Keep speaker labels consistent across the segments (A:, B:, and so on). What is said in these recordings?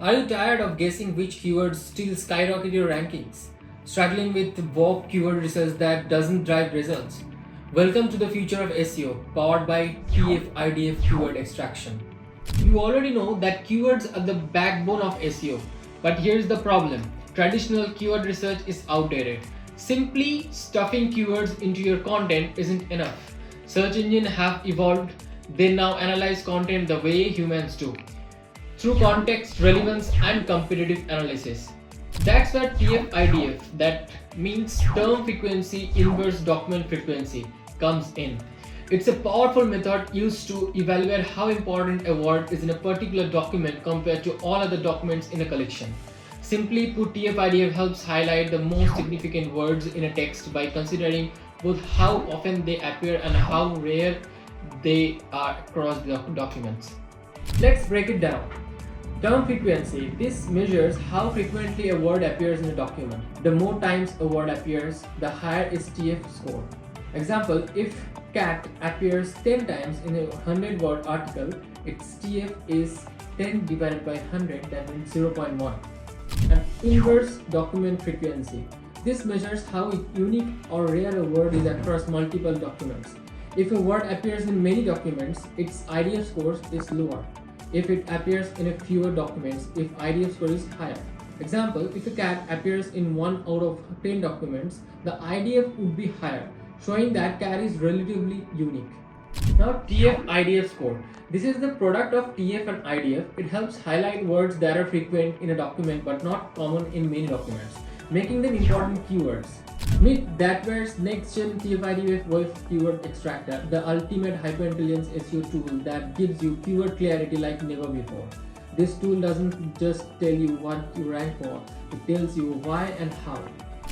A: Are you tired of guessing which keywords still skyrocket your rankings? Struggling with vague keyword research that doesn't drive results? Welcome to the future of SEO, powered by TF-IDF Keyword Extraction. You already know that keywords are the backbone of SEO, but here's the problem. Traditional keyword research is outdated. Simply stuffing keywords into your content isn't enough. Search engines have evolved. They now analyze content the way humans do, through context, relevance, and competitive analysis. That's where TF-IDF, that means term frequency inverse document frequency, comes in. It's a powerful method used to evaluate how important a word is in a particular document compared to all other documents in a collection. Simply put, TF-IDF helps highlight the most significant words in a text by considering both how often they appear and how rare they are across the documents. Let's break it down. Term frequency. This measures how frequently a word appears in a document. The more times a word appears, the higher its TF score. Example, if cat appears 10 times in a 100-word article, its TF is 10 divided by 100, that means 0.1. And inverse document frequency. This measures how unique or rare a word is across multiple documents. If a word appears in many documents, its IDF score is lower. If it appears in a fewer documents, if IDF score is higher. Example, if a cat appears in 1 out of 10 documents, the IDF would be higher, showing that cat is relatively unique. Now, TF-IDF score. This is the product of TF and IDF. It helps highlight words that are frequent in a document but not common in many documents, making them important keywords. Meet ThatWare's next-gen TF-IDF Keyword Extractor, the ultimate hyper-intelligence SEO tool that gives you keyword clarity like never before. This tool doesn't just tell you what you rank for, it tells you why and how.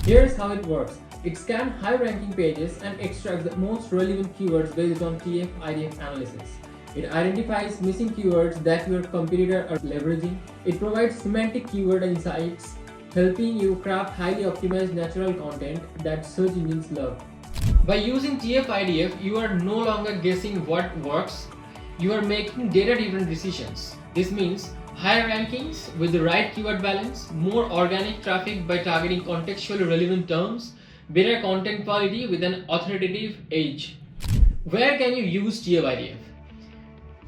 A: Here's how it works. It scans high-ranking pages and extracts the most relevant keywords based on TF-IDF analysis. It identifies missing keywords that your competitor are leveraging. It provides semantic keyword insights, helping you craft highly optimized natural content that search engines love. By using TF-IDF, you are no longer guessing what works, you are making data-driven decisions. This means higher rankings with the right keyword balance, more organic traffic by targeting contextually relevant terms, better content quality with an authoritative edge. Where can you use TF-IDF?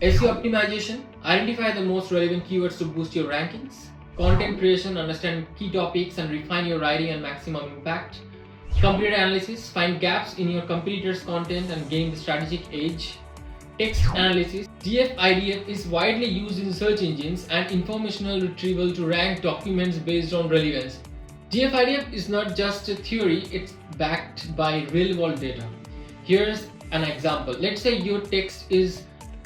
A: SEO optimization, identify the most relevant keywords to boost your rankings. Content creation, understand key topics and refine your writing and maximum impact. Competitor analysis, find gaps in your competitors' content and gain the strategic edge. Text analysis, TF-IDF is widely used in search engines and informational retrieval to rank documents based on relevance. TF-IDF is not just a theory, it's backed by real-world data. Here's an example. Let's say your text is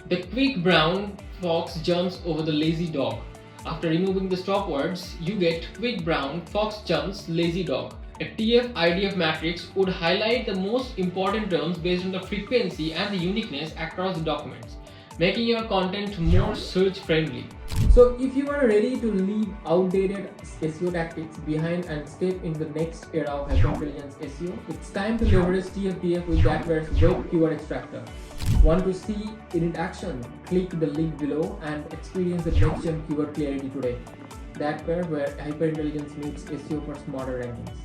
A: "The quick brown fox jumps over the lazy dog." After removing the stop words, you get "quick brown fox jumps lazy dog." A TF-IDF matrix would highlight the most important terms based on the frequency and the uniqueness across the documents, making your content more search-friendly. So if you are ready to leave outdated SEO tactics behind and step into the next era of hyper-intelligence SEO, it's time to leverage TF-IDF with ThatWare's Web Keyword Extractor. Want to see it in action? Click the link below and experience the next-gen keyword clarity today. ThatWare, where hyper-intelligence meets SEO for smarter rankings.